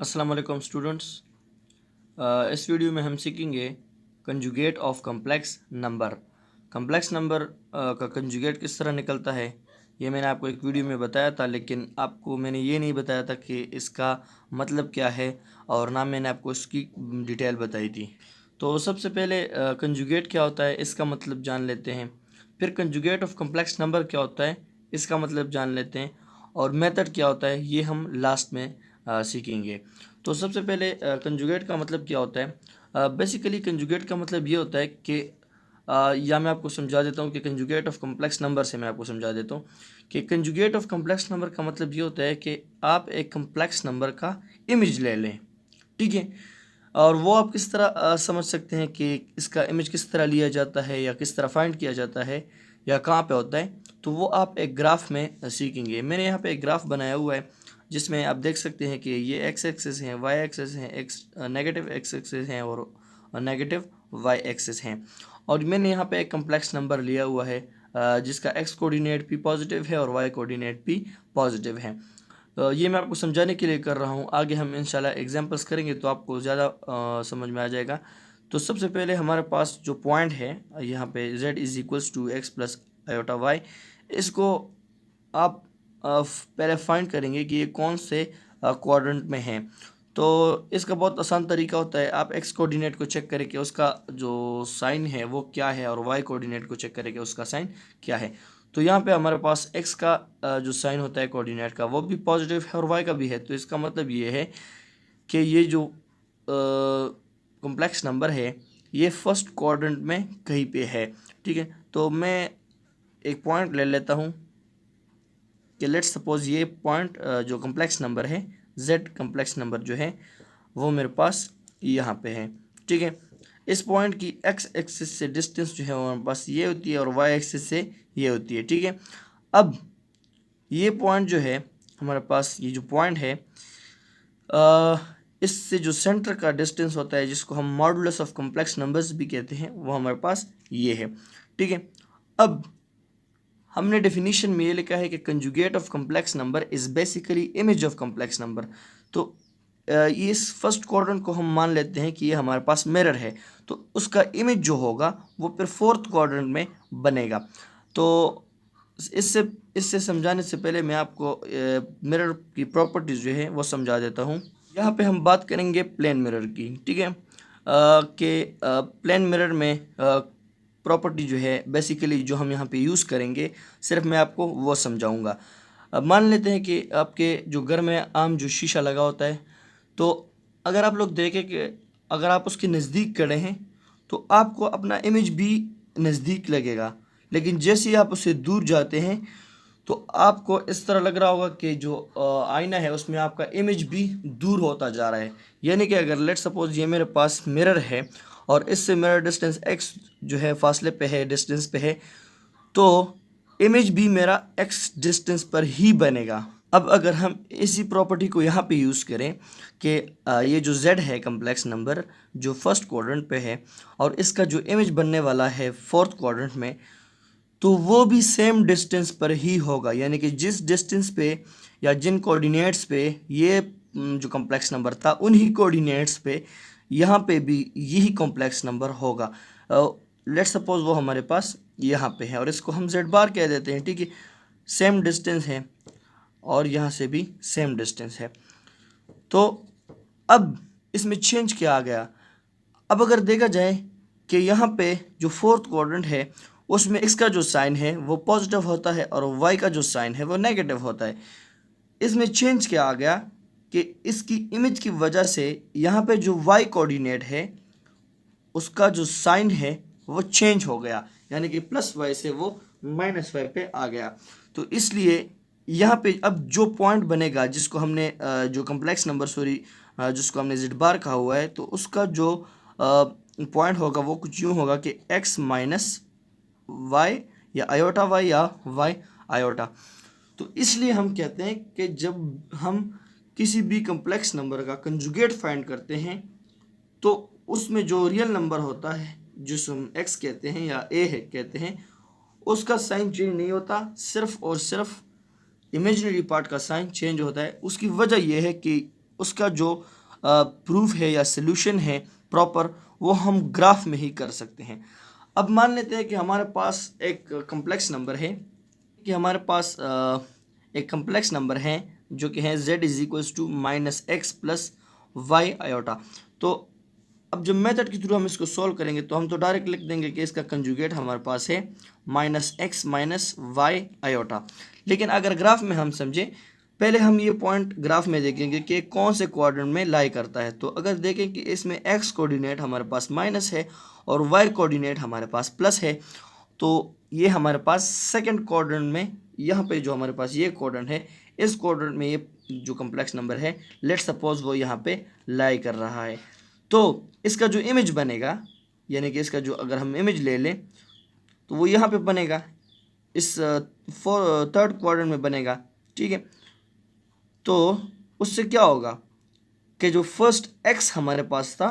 अस्सलाम वालेकुम स्टूडेंट्स। इस वीडियो में हम सीखेंगे conjugate of complex number. Complex number का कंजुगेट किस तरह निकलता है ये मैंने आपको एक वीडियो में बताया था, लेकिन आपको मैंने ये नहीं बताया था कि इसका मतलब क्या है और ना मैंने आपको इसकी डिटेल बताई थी। तो सबसे पहले कंजुगेट क्या होता है इसका मतलब जान लेते हैं, फिर कंजुगेट ऑफ कम्प्लेक्स नंबर क्या होता है इसका मतलब जान लेते हैं, और मेथड क्या होता है ये हम लास्ट में सीखेंगे। तो सबसे पहले कंजुगेट का मतलब क्या होता है। बेसिकली कंजुगेट का मतलब ये होता है कि या मैं आपको समझा देता हूँ कि कंजुगेट ऑफ कम्प्लेक्स नंबर से मैं आपको समझा देता हूँ कि कंजुगेट ऑफ कम्प्लेक्स नंबर का मतलब ये होता है कि आप एक कम्प्लेक्स नंबर का इमेज ले लें, ठीक है। और वो आप किस तरह समझ सकते हैं कि इसका इमेज किस तरह लिया जाता है या किस तरह फाइंड किया जाता है या कहाँ पे होता है, तो वो आप एक ग्राफ में सीखेंगे। मैंने यहाँ पे एक ग्राफ बनाया हुआ है जिसमें आप देख सकते हैं कि ये एक्स एक्सिस हैं, वाई एक्सिस हैं, एक्स नेगेटिव एक्स एक्सिस हैं और नेगेटिव वाई एक्सिस हैं। और मैंने यहाँ पे एक कम्प्लेक्स नंबर लिया हुआ है जिसका एक्स कोऑर्डिनेट भी पॉजिटिव है और वाई कोऑर्डिनेट भी पॉजिटिव है। ये मैं आपको समझाने के लिए कर रहा हूँ, आगे हम इंशाल्लाह एग्जांपल्स करेंगे तो आपको ज़्यादा समझ में आ जाएगा। तो सबसे पहले हमारे पास जो पॉइंट है यहाँ पे z is equals to x plus iota y, इसको आप पहले फाइंड करेंगे कि ये कौन से क्वाड्रेंट में है। तो इसका बहुत आसान तरीका होता है, आप एक्स कोऑर्डिनेट को चेक करें कि उसका जो साइन है वो क्या है और वाई कोऑर्डिनेट को चेक करें कि उसका साइन क्या है। तो यहाँ पे हमारे पास एक्स का जो साइन होता है कोऑर्डिनेट का वो भी पॉजिटिव है और वाई का भी है। तो इसका मतलब ये है कि ये जो कॉम्प्लेक्स नंबर है ये फर्स्ट क्वाड्रेंट में कहीं पे है, ठीक है। तो मैं एक पॉइंट ले लेता हूँ कि लेट्स सपोज ये पॉइंट जो कम्प्लेक्स नंबर है z कम्प्लेक्स नंबर जो है वो मेरे पास यहाँ पे है, ठीक है। इस पॉइंट की x एक्सिस से डिस्टेंस जो है वो हमारे पास ये होती है और y एक्सिस से ये होती है, ठीक है। अब ये पॉइंट जो है हमारे पास, ये जो पॉइंट है इससे जो सेंटर का डिस्टेंस होता है जिसको हम मॉडुलस ऑफ कम्प्लेक्स नंबर्स भी कहते हैं वो हमारे पास ये है, ठीक है। अब हमने डेफिनेशन में ये लिखा है कि conjugate of complex number is basically image of complex number. तो ये इस फर्स्ट क्वाड्रेंट को हम मान लेते हैं कि ये हमारे पास मिरर है, तो उसका इमेज जो होगा वो फिर फोर्थ क्वाड्रेंट में बनेगा। तो इससे इससे समझाने से पहले मैं आपको मिरर की प्रॉपर्टीज जो है वो समझा देता हूँ। यहाँ पे हम बात करेंगे प्लेन मिरर की, ठीक है। कि प्लेन मिरर में प्रॉपर्टी जो है बेसिकली जो हम यहाँ पे यूज़ करेंगे सिर्फ मैं आपको वो समझाऊंगा। अब मान लेते हैं कि आपके जो घर में आम जो शीशा लगा होता है, तो अगर आप लोग देखें कि अगर आप उसके नज़दीक खड़े हैं तो आपको अपना इमेज भी नज़दीक लगेगा, लेकिन जैसे ही आप उससे दूर जाते हैं तो आपको इस तरह लग रहा होगा कि जो आईना है उसमें आपका इमेज भी दूर होता जा रहा है। यानी कि अगर लेट सपोज ये मेरे पास मिरर है और इससे मिरर डिस्टेंस x जो है फासले पे है, डिस्टेंस पे है, तो इमेज भी मेरा x डिस्टेंस पर ही बनेगा। अब अगर हम इसी प्रॉपर्टी को यहाँ पे यूज़ करें कि ये जो z है कम्प्लेक्स नंबर जो फर्स्ट क्वाड्रेंट पे है और इसका जो इमेज बनने वाला है फोर्थ क्वाड्रेंट में, तो वो भी सेम डिस्टेंस पर ही होगा। यानी कि जिस डिस्टेंस पे या जिन कोऑर्डिनेट्स पे ये जो कॉम्प्लेक्स नंबर था उन्हीं कोऑर्डिनेट्स पे यहाँ पे भी यही कॉम्प्लेक्स नंबर होगा। लेट सपोज वो हमारे पास यहाँ पे है और इसको हम z बार कह देते हैं, ठीक है। सेम डिस्टेंस है और यहाँ से भी सेम डिस्टेंस है। तो अब इसमें चेंज क्या आ गया। अब अगर देखा जाए कि यहाँ पे जो फोर्थ क्वाड्रेंट है उसमें x का जो साइन है वो पॉजिटिव होता है और y का जो साइन है वो नेगेटिव होता है। इसमें चेंज क्या आ गया कि इसकी इमेज की वजह से यहाँ पे जो y कोऑर्डिनेट है उसका जो साइन है वो चेंज हो गया, यानी कि प्लस वाई से वो माइनस वाई पे आ गया। तो इसलिए यहाँ पे अब जो पॉइंट बनेगा जिसको हमने जो कम्प्लेक्स नंबर जिसको हमने z बार कहा हुआ है, तो उसका जो पॉइंट होगा वो कुछ यूँ होगा कि x माइनस वाई या आयोटा वाई या वाई आयोटा। तो इसलिए हम कहते हैं कि जब हम किसी भी कम्प्लेक्स नंबर का कंजुगेट फाइंड करते हैं तो उसमें जो रियल नंबर होता है जिसको हम x कहते हैं या a है कहते हैं, उसका साइन चेंज नहीं होता, सिर्फ और सिर्फ इमेजिनरी पार्ट का साइन चेंज होता है। उसकी वजह यह है कि उसका जो प्रूफ है या सोल्यूशन है प्रॉपर, वो हम ग्राफ में ही कर सकते हैं। अब मान लेते हैं कि हमारे पास एक कम्प्लेक्स नंबर है, कि हमारे पास एक कम्प्लेक्स नंबर है जो कि है z is equals to minus x plus y iota. तो अब जब मेथड के थ्रू हम इसको सॉल्व करेंगे तो हम तो डायरेक्ट लिख देंगे कि इसका कंजुगेट हमारे पास है minus x minus y iota. लेकिन अगर ग्राफ में हम समझें, पहले हम ये पॉइंट ग्राफ में देखेंगे कि कौन से क्वाड्रेंट में लाई करता है। तो अगर देखें कि इसमें एक्स कोऑर्डिनेट हमारे पास माइनस है और वाई कोऑर्डिनेट हमारे पास प्लस है, तो ये हमारे पास सेकंड क्वाड्रेंट में, यहाँ पे जो हमारे पास ये क्वाड्रेंट है, इस क्वाड्रेंट में ये जो कम्प्लेक्स नंबर है, लेट्स सपोज वो यहाँ पे लाई कर रहा है। तो इसका जो इमेज बनेगा, यानी कि इसका जो अगर हम इमेज ले लें तो वो यहाँ पे बनेगा, इस थर्ड क्वाड्रेंट में बनेगा, ठीक है। तो उससे क्या होगा कि जो फर्स्ट एक्स हमारे पास था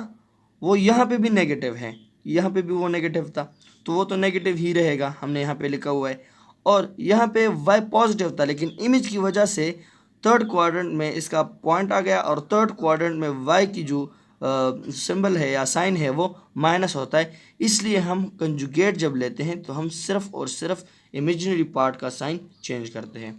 वो यहाँ पे भी नेगेटिव है, यहाँ पे भी वो नेगेटिव था, तो वो तो नेगेटिव ही रहेगा, हमने यहाँ पे लिखा हुआ है। और यहाँ पे वाई पॉजिटिव था, लेकिन इमेज की वजह से थर्ड क्वाड्रेंट में इसका पॉइंट आ गया, और थर्ड क्वाड्रेंट में वाई की जो सिंबल है या साइन है वो माइनस होता है। इसलिए हम कंजुगेट जब लेते हैं तो हम सिर्फ और सिर्फ इमेजिनरी पार्ट का साइन चेंज करते हैं।